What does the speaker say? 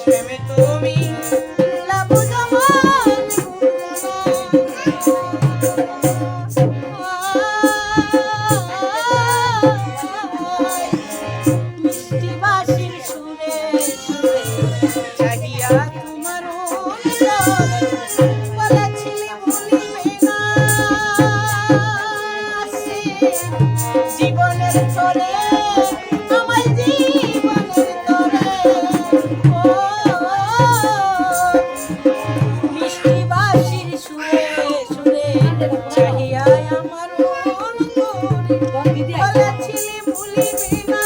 প্রেমে তুমি চাহিয়া তোমার জীবনের তরে আমার জীবনের তরে ও মিষ্টি বাঁশির সুরে সুরে চাহিয়া আমার মন করে বলেছিলি ভুলিবি না